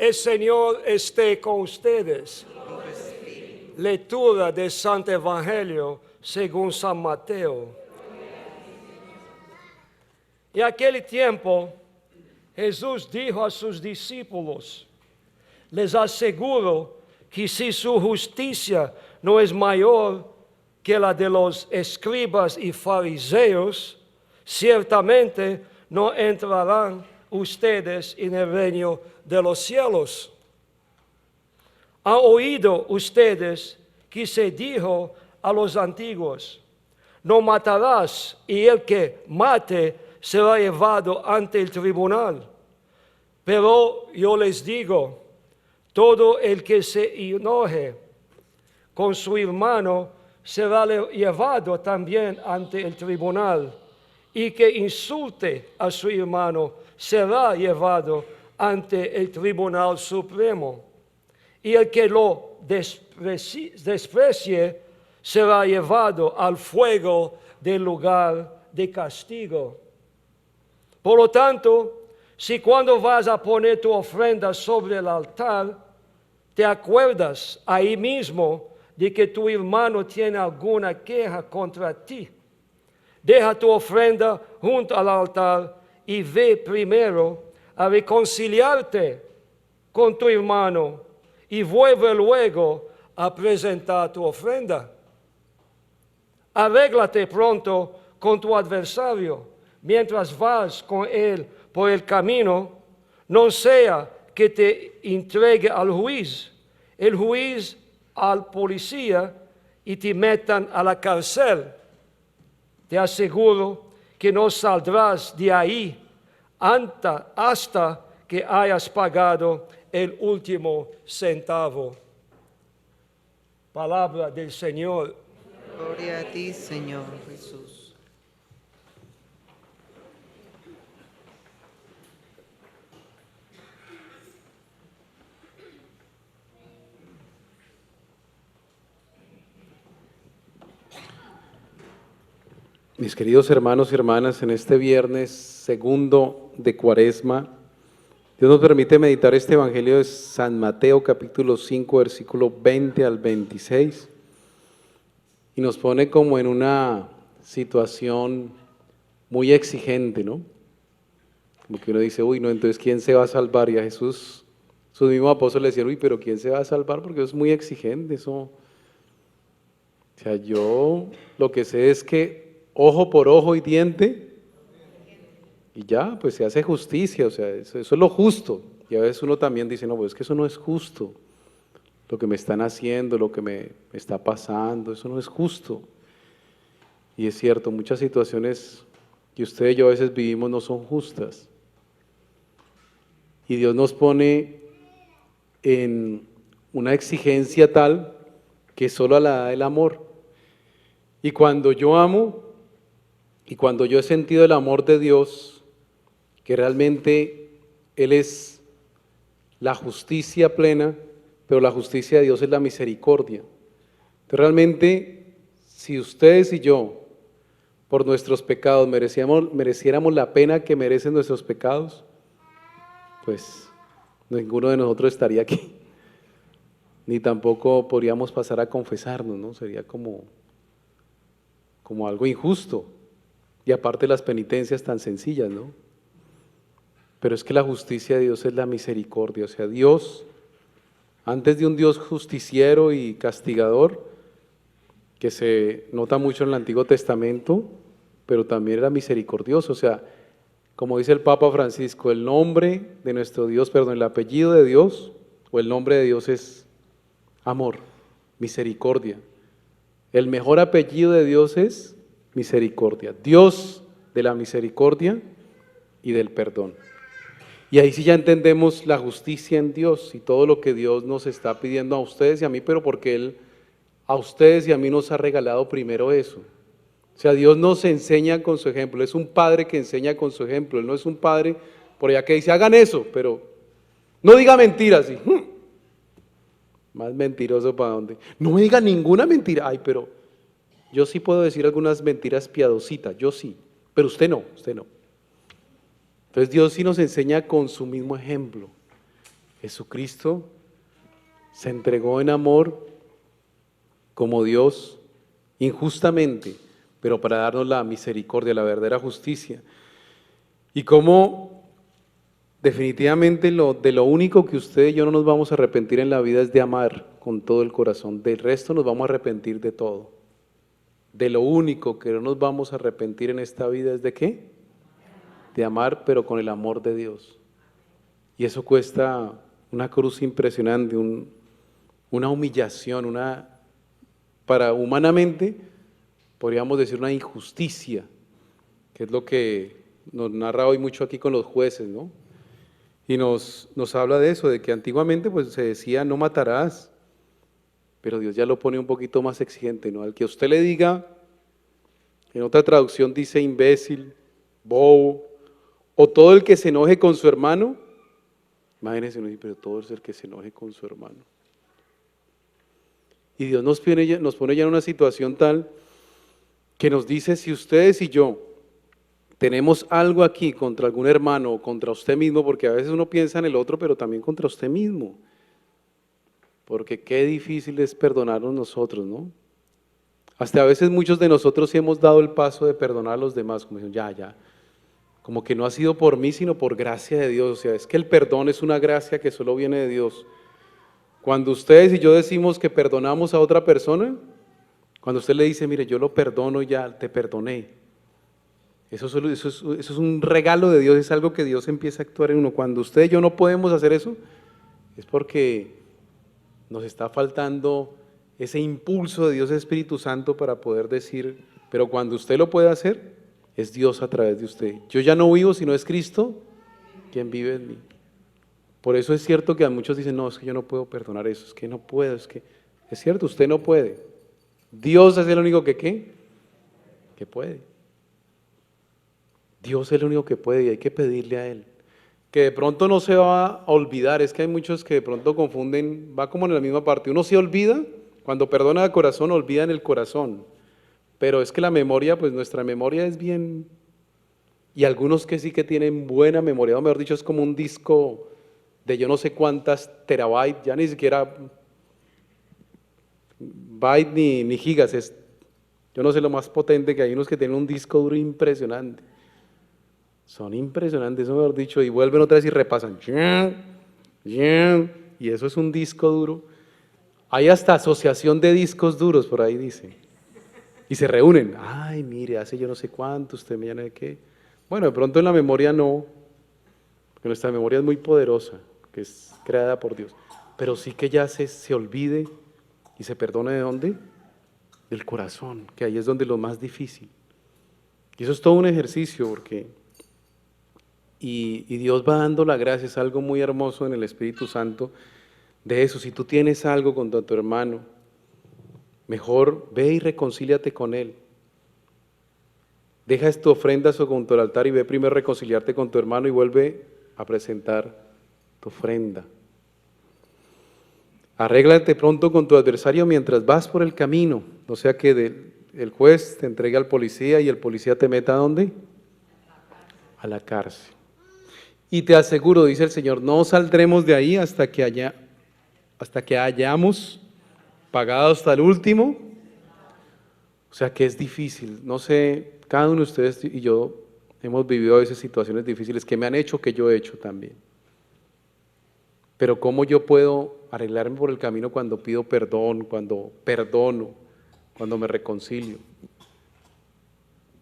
El Señor esté con ustedes. Lectura del Santo Evangelio según San Mateo. En aquel tiempo, Jesús dijo a sus discípulos: les aseguro que si su justicia no es mayor que la de los escribas y fariseos, ciertamente no entrarán ustedes en el reino de los cielos. ¿Han oído ustedes que se dijo a los antiguos: no matarás, y el que mate será llevado ante el tribunal? Pero yo les digo, todo el que se enoje con su hermano será llevado también ante el tribunal, y que insulte a su hermano será llevado ante el Tribunal Supremo, y el que lo desprecie será llevado al fuego del lugar de castigo. Por lo tanto, si cuando vas a poner tu ofrenda sobre el altar, te acuerdas ahí mismo de que tu hermano tiene alguna queja contra ti, deja tu ofrenda junto al altar y ve primero a reconciliarte con tu hermano y vuelve luego a presentar tu ofrenda. Arréglate pronto con tu adversario mientras vas con él por el camino, no sea que te entregue al juez, el juez al policía y te metan a la cárcel. Te aseguro que no saldrás de ahí hasta que hayas pagado el último centavo. Palabra del Señor. Gloria a ti, Señor Jesús. Mis queridos hermanos y hermanas, en este viernes segundo de Cuaresma, Dios nos permite meditar este Evangelio de San Mateo, capítulo 5, versículo 20 al 26, y nos pone como en una situación muy exigente, ¿no? Como que uno dice, uy, no, entonces, ¿quién se va a salvar? Y a Jesús, sus mismos apóstoles le decían, uy, pero ¿quién se va a salvar? Porque es muy exigente eso. O sea, yo lo que sé es que ojo por ojo y diente, y ya, pues se hace justicia, o sea, eso es lo justo. Y a veces uno también dice, no, pues es que eso no es justo, lo que me están haciendo, lo que me está pasando, eso no es justo. Y es cierto, muchas situaciones que usted y yo a veces vivimos no son justas. Y Dios nos pone en una exigencia tal que solo la da el amor. Y cuando yo amo, y cuando yo he sentido el amor de Dios, que realmente Él es la justicia plena, pero la justicia de Dios es la misericordia. Entonces realmente, si ustedes y yo, por nuestros pecados, mereciéramos la pena que merecen nuestros pecados, pues ninguno de nosotros estaría aquí, ni tampoco podríamos pasar a confesarnos, ¿no? Sería como algo injusto. Y aparte las penitencias tan sencillas, ¿no? Pero es que la justicia de Dios es la misericordia. O sea, Dios, antes de un Dios justiciero y castigador, que se nota mucho en el Antiguo Testamento, pero también era misericordioso. O sea, como dice el Papa Francisco, el nombre de nuestro Dios, perdón, el apellido de Dios, o el nombre de Dios es amor, misericordia. El mejor apellido de Dios es misericordia, Dios de la misericordia y del perdón. Y ahí sí ya entendemos la justicia en Dios y todo lo que Dios nos está pidiendo a ustedes y a mí, pero porque Él a ustedes y a mí nos ha regalado primero eso. O sea, Dios nos enseña con su ejemplo, es un padre que enseña con su ejemplo, Él no es un padre por allá que dice, hagan eso, pero no diga mentiras. ¿Sí? Más mentiroso para dónde. No me diga ninguna mentira. Ay, pero yo sí puedo decir algunas mentiras piadositas, yo sí, pero usted no, usted no. Entonces Dios sí nos enseña con su mismo ejemplo. Jesucristo se entregó en amor como Dios injustamente, pero para darnos la misericordia, la verdadera justicia. Y como definitivamente de lo único que usted y yo no nos vamos a arrepentir en la vida es de amar con todo el corazón. Del resto nos vamos a arrepentir de todo. De lo único que no nos vamos a arrepentir en esta vida es de ¿qué? De amar, pero con el amor de Dios. Y eso cuesta una cruz impresionante, una humillación, para humanamente podríamos decir una injusticia, que es lo que nos narra hoy mucho aquí con los jueces, ¿no? Y nos habla de eso, de que antiguamente pues se decía no matarás, pero Dios ya lo pone un poquito más exigente, ¿no? Al que usted le diga, en otra traducción dice imbécil, bobo, o todo el que se enoje con su hermano, imagínense, pero todo es el que se enoje con su hermano. Y Dios nos pone ya en una situación tal que nos dice, si ustedes y yo tenemos algo aquí contra algún hermano o contra usted mismo, porque a veces uno piensa en el otro, pero también contra usted mismo, porque qué difícil es perdonarnos nosotros, ¿no? Hasta a veces muchos de nosotros sí hemos dado el paso de perdonar a los demás, como dicen, ya, como que no ha sido por mí, sino por gracia de Dios. O sea, es que el perdón es una gracia que solo viene de Dios. Cuando ustedes y yo decimos que perdonamos a otra persona, cuando usted le dice, mire, yo lo perdono, ya te perdoné. Eso es un regalo de Dios, es algo que Dios empieza a actuar en uno. Cuando usted y yo no podemos hacer eso, es porque nos está faltando ese impulso de Dios Espíritu Santo para poder decir, pero cuando usted lo puede hacer, es Dios a través de usted. Yo ya no vivo, sino es Cristo quien vive en mí. Por eso es cierto que a muchos dicen, no, es que yo no puedo perdonar eso, es que no puedo, es cierto, usted no puede. Dios es el único que puede. Dios es el único que puede y hay que pedirle a Él. Que de pronto no se va a olvidar, es que hay muchos que de pronto confunden, va como en la misma parte, uno se olvida, cuando perdona de corazón, olvida en el corazón. Pero es que la memoria, pues nuestra memoria es bien, y algunos que sí que tienen buena memoria, o mejor dicho, es como un disco de yo no sé cuántas terabytes, ya ni siquiera bytes ni gigas, es, yo no sé lo más potente que hay unos que tienen un disco duro impresionante. Son impresionantes, eso mejor dicho, y vuelven otra vez y repasan, y eso es un disco duro. Hay hasta asociación de discos duros, por ahí dice. Y se reúnen, ay, mire, hace yo no sé cuánto, usted me llama de qué. Bueno, de pronto en la memoria no, porque nuestra memoria es muy poderosa, que es creada por Dios. Pero sí que ya se olvide y se perdone de dónde? Del corazón, que ahí es donde lo más difícil. Y eso es todo un ejercicio, porque y Dios va dando la gracia, es algo muy hermoso en el Espíritu Santo de eso. Si tú tienes algo contra tu hermano, mejor ve y reconcíliate con él. Deja tu ofrenda junto al altar y ve primero a reconciliarte con tu hermano y vuelve a presentar tu ofrenda. Arréglate pronto con tu adversario mientras vas por el camino, no sea que el juez te entregue al policía y el policía te meta ¿a dónde? A la cárcel. Y te aseguro, dice el Señor, no saldremos de ahí hasta que hayamos pagado hasta el último. O sea que es difícil, no sé, cada uno de ustedes y yo hemos vivido a veces situaciones difíciles que me han hecho, que yo he hecho también. Pero ¿cómo yo puedo arreglarme por el camino cuando pido perdón, cuando perdono, cuando me reconcilio?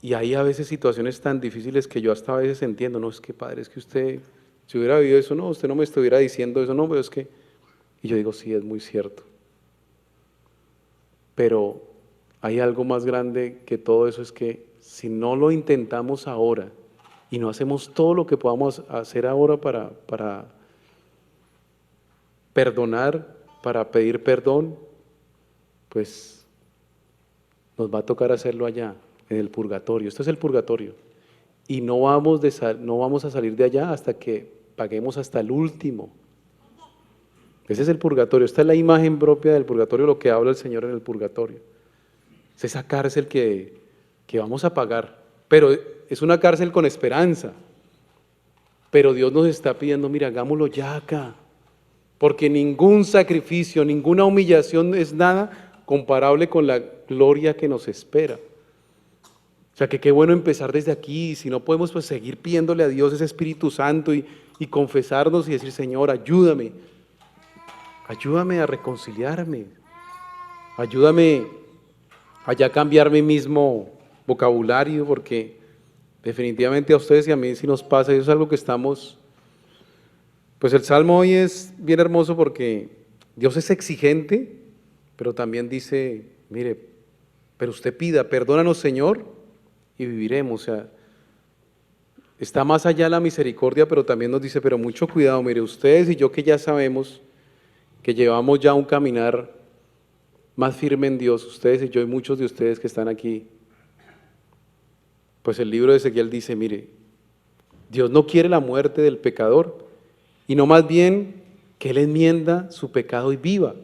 Y hay a veces situaciones tan difíciles que yo hasta a veces entiendo, no, es que padre, es que usted, si hubiera vivido eso, no, usted no me estuviera diciendo eso, no, pero es que, y yo digo, sí, es muy cierto. Pero hay algo más grande que todo eso, es que si no lo intentamos ahora y no hacemos todo lo que podamos hacer ahora para perdonar, para pedir perdón, pues nos va a tocar hacerlo allá, en el purgatorio. Esto es el purgatorio. Y no vamos a salir de allá hasta que paguemos hasta el último. Ese es el purgatorio. Esta es la imagen propia del purgatorio, lo que habla el Señor en el purgatorio. Es esa cárcel que vamos a pagar. Pero es una cárcel con esperanza. Pero Dios nos está pidiendo, mira, hagámoslo ya acá. porque ningún sacrificio, ninguna humillación es nada comparable con la gloria que nos espera. O sea, que qué bueno empezar desde aquí, si no podemos pues seguir pidiéndole a Dios ese Espíritu Santo y confesarnos y decir, Señor, ayúdame a reconciliarme, ayúdame a ya cambiar mi mismo vocabulario, porque definitivamente a ustedes y a mí sí nos pasa, y eso es algo que estamos, pues el Salmo hoy es bien hermoso porque Dios es exigente, pero también dice, mire, pero usted pida, perdónanos Señor, y viviremos. O sea, está más allá la misericordia, pero también nos dice, pero mucho cuidado, mire, ustedes y yo que ya sabemos que llevamos ya un caminar más firme en Dios, ustedes y yo y muchos de ustedes que están aquí, pues el libro de Ezequiel dice, mire, Dios no quiere la muerte del pecador, y no más bien que Él enmienda su pecado y viva.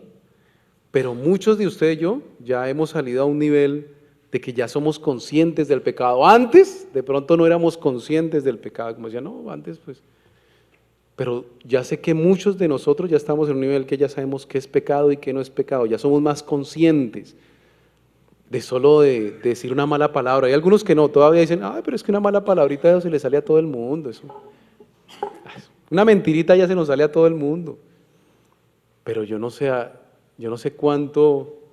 Pero muchos de ustedes y yo ya hemos salido a un nivel de que ya somos conscientes del pecado. Antes, de pronto no éramos conscientes del pecado, como decía, no, antes pues. Pero ya sé que muchos de nosotros ya estamos en un nivel que ya sabemos qué es pecado y qué no es pecado, ya somos más conscientes de solo de decir una mala palabra. Hay algunos que no, todavía dicen, ay, pero es que una mala palabrita se le sale a todo el mundo. Eso. Una mentirita ya se nos sale a todo el mundo. Pero yo no sé cuánto,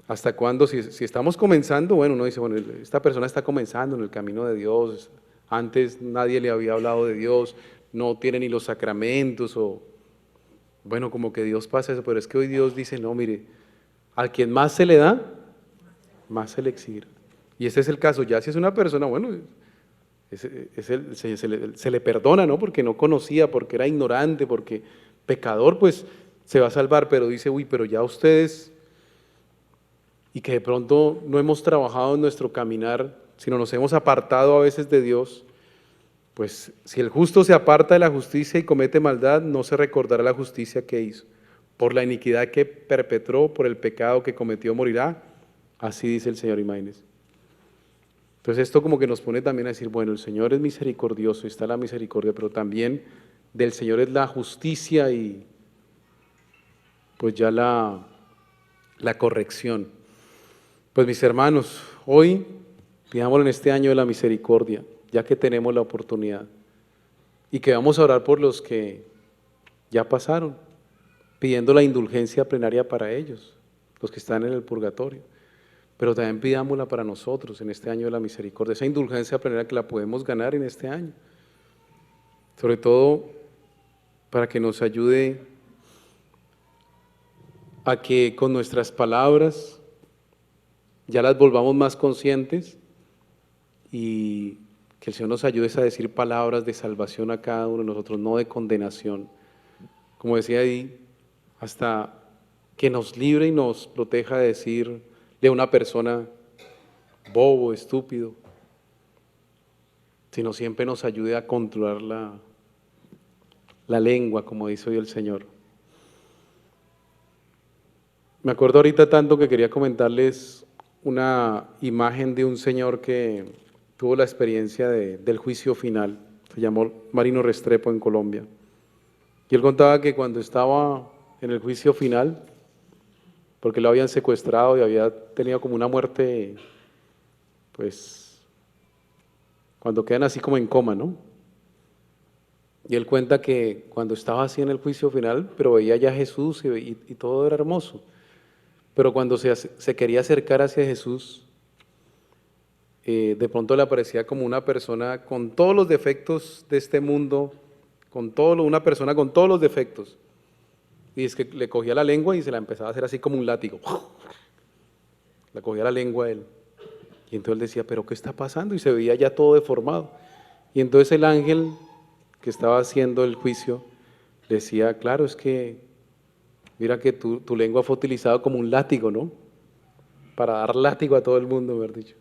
hasta cuándo, si estamos comenzando, bueno, uno dice, bueno, esta persona está comenzando en el camino de Dios, antes nadie le había hablado de Dios, no tiene ni los sacramentos, o bueno, como que Dios pasa eso, pero es que hoy Dios dice, no, mire, al quien más se le da, más se le exige. Y ese es el caso, ya si es una persona, bueno, se le perdona, ¿no? Porque no conocía, porque era ignorante, porque pecador, pues se va a salvar, pero dice, uy, pero ya ustedes, y que de pronto no hemos trabajado en nuestro caminar, sino nos hemos apartado a veces de Dios, pues si el justo se aparta de la justicia y comete maldad, no se recordará la justicia que hizo. Por la iniquidad que perpetró, por el pecado que cometió, morirá. Así dice el Señor, imagínense. Entonces esto como que nos pone también a decir, bueno, el Señor es misericordioso, está la misericordia, pero también del Señor es la justicia y pues ya la corrección. Pues mis hermanos, hoy pidámoslo en este año de la misericordia, ya que tenemos la oportunidad, y que vamos a orar por los que ya pasaron, pidiendo la indulgencia plenaria para ellos, los que están en el purgatorio, pero también pidámosla para nosotros en este año de la misericordia, esa indulgencia plenaria que la podemos ganar en este año, sobre todo para que nos ayude a que con nuestras palabras ya las volvamos más conscientes y que el Señor nos ayude a decir palabras de salvación a cada uno de nosotros, no de condenación. Como decía ahí, hasta que nos libre y nos proteja de decirle a una persona bobo, estúpido, sino siempre nos ayude a controlar la lengua, como dice hoy el Señor. Me acuerdo ahorita tanto que quería comentarles una imagen de un señor que tuvo la experiencia del juicio final, se llamó Marino Restrepo en Colombia. Y él contaba que cuando estaba en el juicio final, porque lo habían secuestrado y había tenido como una muerte, pues, cuando quedan así como en coma, ¿no? Y él cuenta que cuando estaba así en el juicio final, pero veía ya a Jesús y todo era hermoso. Pero cuando se quería acercar hacia Jesús, de pronto le aparecía como una persona con todos los defectos de este mundo, una persona con todos los defectos. Y es que le cogía la lengua y se la empezaba a hacer así como un látigo. Le cogía la lengua a él. Y entonces él decía, ¿pero qué está pasando? Y se veía ya todo deformado. Y entonces el ángel que estaba haciendo el juicio decía, claro, es que mira que tu lengua fue utilizada como un látigo, ¿no? Para dar látigo a todo el mundo, mejor dicho.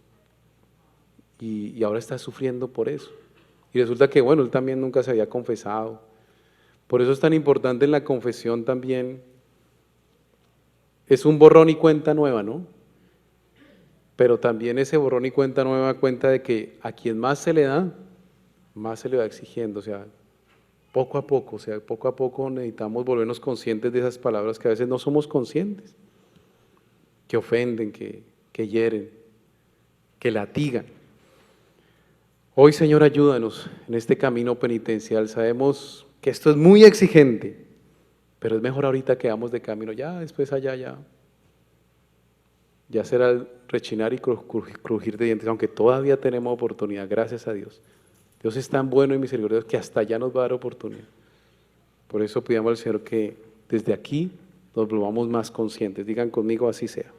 Y ahora está sufriendo por eso. Y resulta que, bueno, él también nunca se había confesado. Por eso es tan importante en la confesión también. Es un borrón y cuenta nueva, ¿no? Pero también ese borrón y cuenta nueva cuenta de que a quien más se le da, más se le va exigiendo. O sea, poco a poco, o sea, poco a poco necesitamos volvernos conscientes de esas palabras que a veces no somos conscientes, que ofenden, que hieren, que latigan. Hoy, Señor, ayúdanos en este camino penitencial. Sabemos que esto es muy exigente, pero es mejor ahorita que vamos de camino, ya después allá, ya será el rechinar y crujir de dientes, aunque todavía tenemos oportunidad, gracias a Dios. Dios es tan bueno y misericordioso que hasta allá nos va a dar oportunidad. Por eso pidamos al Señor que desde aquí nos volvamos más conscientes. Digan conmigo, así sea.